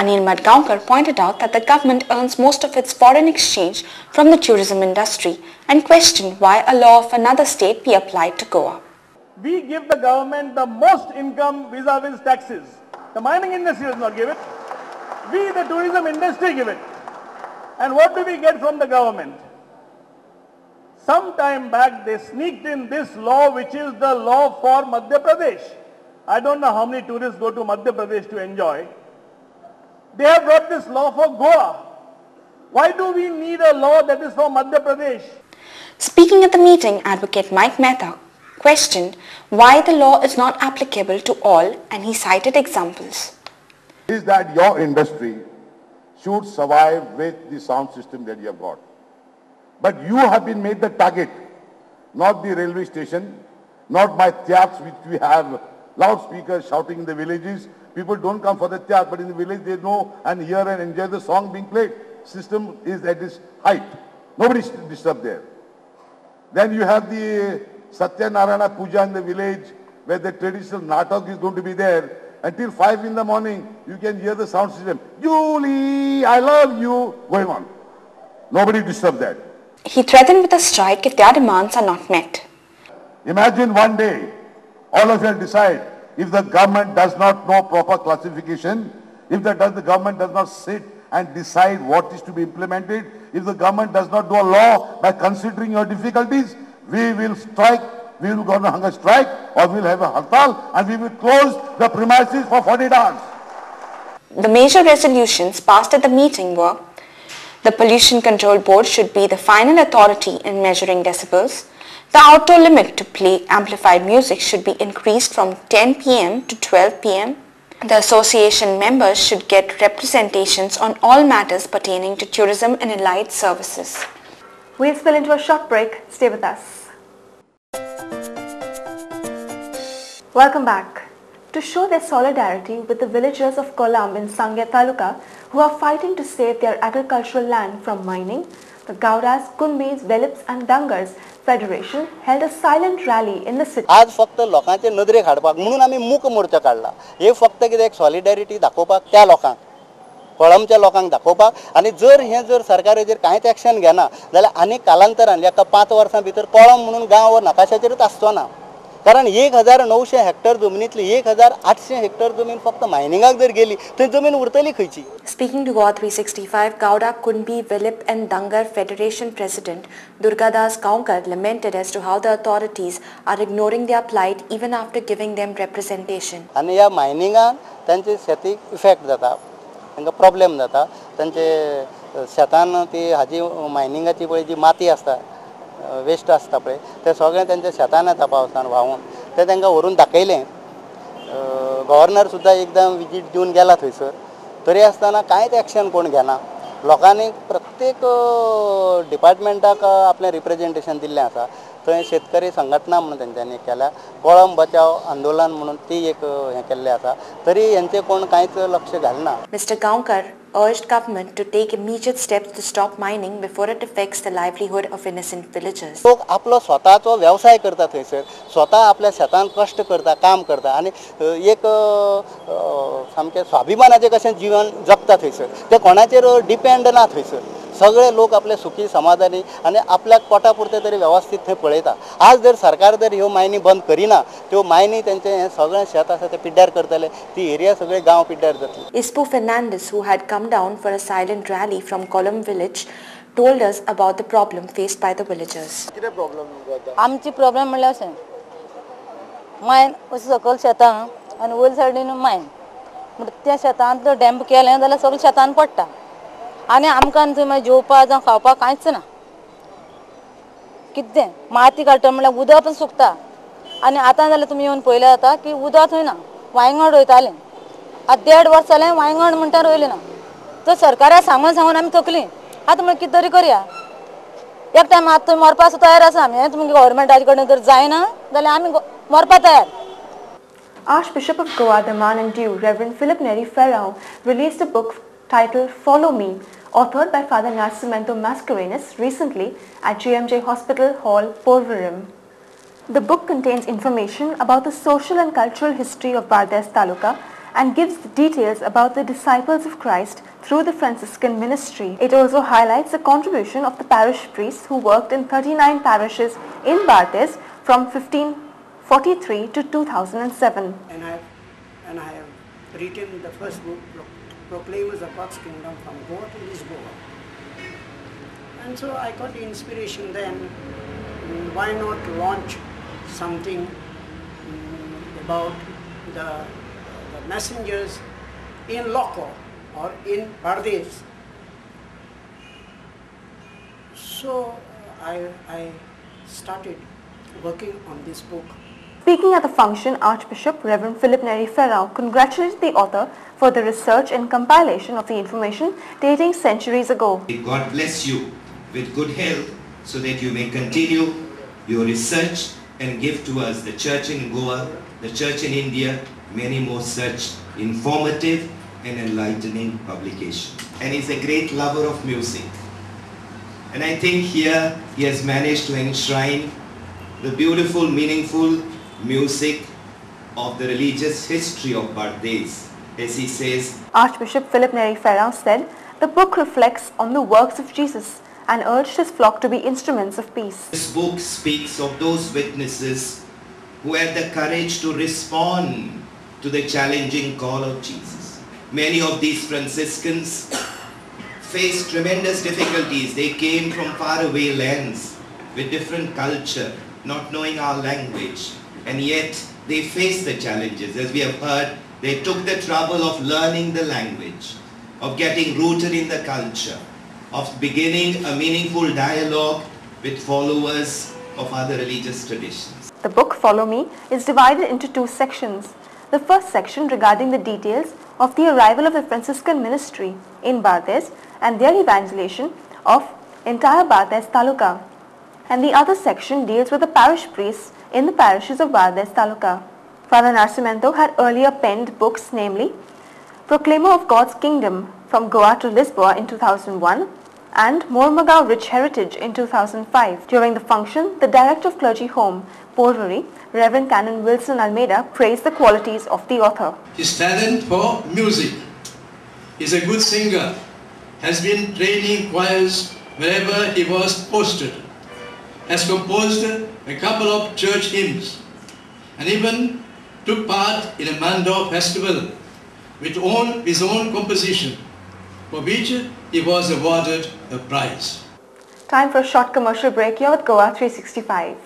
Anil Madgaonkar pointed out that the government earns most of its foreign exchange from the tourism industry and questioned why a law of another state be applied to Goa. We give the government the most income vis-a-vis taxes. The mining industry does not give it. We, the tourism industry, give it. And what do we get from the government? Some time back, they sneaked in this law, which is the law for Madhya Pradesh. I don't know how many tourists go to Madhya Pradesh to enjoy. They have brought this law for Goa. Why do we need a law that is for Madhya Pradesh? Speaking at the meeting, Advocate Mike Mehta questioned why the law is not applicable to all, and he cited examples. Is that your industry should survive with the sound system that you have got. But you have been made the target, not the railway station, not by theatres which we have loudspeakers shouting in the villages. People don't come for the theatre, but in the village they know and hear and enjoy the song being played. System is at its height. Nobody should disturb there. Then you have the Satya Narayana Puja in the village, where the traditional natak is going to be there. Until 5 in the morning, you can hear the sound system. Julie, I love you, going on. Nobody disturb that. He threatened with a strike if their demands are not met. Imagine one day, all of you decide, if the government does not know proper classification, if the government does not sit and decide what is to be implemented, if the government does not do a law by considering your difficulties, we will strike, we will go on a hunger strike, or we will have a hartal, and we will close the premises for 40 hours. The major resolutions passed at the meeting were: the Pollution Control Board should be the final authority in measuring decibels. The outdoor limit to play amplified music should be increased from 10 p.m. to 12 p.m. The association members should get representations on all matters pertaining to tourism and allied services. We'll spill into a short break. Stay with us. Welcome back. To show their solidarity with the villagers of Kolam in Sangya Taluka who are fighting to save their agricultural land from mining, the Gaudas, Kunbis, Velips and Dangars Federation held a silent rally in the city. आज फक्त लोकांचे नदरेक हाडपाक म्हणून आमी मूक मोर्चा काढला. हे फक्त कितें एक सॉलिडॅरिटी दाखोवपाक त्या लोकांक, कोळमच्या लोकांक दाखोवपाक. आणि जर सरकार हेजेर कांयच एक्शन घेना जाल्यार आनी कालांतरान एका 5 वर्सां भितर कोळम म्हणून गांव नकाशाचेरच आसचो ना. कारण 1900 हेक्टर जमनीतली 1800 हेक्टर जमीन फक्त मायनिंगाक जर गेली थंय जमीन उरतली खंयची. Speaking to Goa 365, Gauda, Kunbi, Velip and Dangar Federation President Durgadas Kaunkar lamented as to how the authorities are ignoring their plight even after giving them representation. आणि या मायनिंगान तांचे शेतीक इफेक्ट जाता, तांकां प्रॉब्लेम जाता. तांचे शेतान ती हाजी मायनिंगाची पळय जी माती आसता, वेस्ट आसता पळय, ते सगळें तांच्या शेतान येता पावसान व्हांवून. ते तांकां व्हरून दाखयलें. गव्हर्नर सुद्दां एकदां विजीट दिवन गेला थंयसर. तरी आसतना कांयच एक्शन कोण घेना. लोकांनी प्रत्येक डिपार्टमेंटाक आपलें रिप्रेजेंटेशन दिल्लें आसा. थंय शेतकरी संघटना म्हणून तेंच्यांनी केल्या, कोळम बचाव आंदोलन म्हणून ती एक हें केल्लें आसा. तरी हेंचें कोण कांयच लक्ष घालना. Mr. Kaunkar urged government to take immediate steps to stop mining before it affects the livelihood of innocent villagers. लोक आपलो स्वताचो व्यवसाय करता थंयसर, स्वता आपल्या शेतान कश्ट करता, काम करता आणि एक सामकें स्वाभिमानाचें कशें जीवन जगता थंयसर. ते कोणाचेर डिपेंड ना थंयसर. सगळे लोक आपले सुखी समाधानी आणि आपल्याक पोटा पुरते तरी व्यवस्थित थंय पळयता. आज जर सरकार जर ह्यो मायनी बंद करिना, त्यो मायनी तेंचें हें सगळें शेत आसा तें पिड्ड्यार करतले. ती एरिया सगळे गांव पिड्ड्यार जातली. Ispu Fernandez, who had come down for a silent rally from Kolam village, told us about the problem faced by the villagers. कितें प्रॉब्लेम जाता? आमची प्रॉब्लेम म्हणल्यार अशें, मायन अशें सकयल शेतां आनी वयर सायडीन मायन. म्हणटा त्या शेतांत जर डॅम्प केलें जाल्यार सगळें शेतान पडटा आनी आमकां थंय मागीर जेवपाक जावं खावपाक कांयच ना. कितें माती काडटा म्हणल्यार उदक पण सुकता. आनी आतां जाल्यार तुमी येवन पळयलें जाता की उदक थंय ना. वांयगण रोयतालें, आतां 1.5 वर्स जालें वांयगण म्हणटा रोयलें ना. तर सरकाराक सांगून आमी थकलीं. आतां म्हळ्यार कितें तरी करया. एक टायम आतां थंय मरपाक तयार आसा आमी. तुमगे गव्हर्मेंटाचे कडेन जर जायना जाल्यार आमी मरपाक तयार. Archbishop of Goa, Daman and Diu, Reverend Philip Neri Ferrao, released a book titled Follow Me, authored by Father Nascimento Mascarenas recently at JMJ Hospital Hall, Porvorim. The book contains information about the social and cultural history of Bardes Taluka and gives the details about the disciples of Christ through the Franciscan ministry. It also highlights the contribution of the parish priests who worked in 39 parishes in Barthes from 1543 to 2007. And I have written the first book, Proclaimers of God's Kingdom from Goa to Lisboa. And so I got the inspiration then, why not launch something about the messengers in Loco or in Barthes. So I started working on this book. Speaking at the function, Archbishop Reverend Philip Neri Ferrao congratulated the author for the research and compilation of the information dating centuries ago. God bless you with good health so that you may continue your research and give to us, the church in Goa, the church in India, many more such informative and enlightening publications. And he's a great lover of music. And I think here he has managed to enshrine the beautiful, meaningful music of the religious history of Barthes. As he says, Archbishop Philip Neri Ferrao said, the book reflects on the works of Jesus and urged his flock to be instruments of peace. This book speaks of those witnesses who had the courage to respond to the challenging call of Jesus. Many of these Franciscans faced tremendous difficulties. They came from faraway lands with different culture, not knowing our language, and yet they faced the challenges. As we have heard, they took the trouble of learning the language, of getting rooted in the culture, of beginning a meaningful dialogue with followers of other religious traditions. The book, Follow Me, is divided into two sections. The first section regarding the details of the arrival of the Franciscan ministry in Barthes and their evangelization of entire Barthes Taluka. And the other section deals with the parish priests in the parishes of Barthes Taluka. Father Nascimento had earlier penned books, namely Proclaimer of God's Kingdom from Goa to Lisboa in 2001 and Mormugao Rich Heritage in 2005. During the function, the Director of Clergy Home, Porvory, Reverend Canon Wilson Almeida, praised the qualities of the author. His talent for music. He's a good singer, has been training choirs wherever he was posted, has composed a couple of church hymns, and even took part in a Mando festival with his own composition, for which he was awarded a prize. Time for a short commercial break here with Goa 365.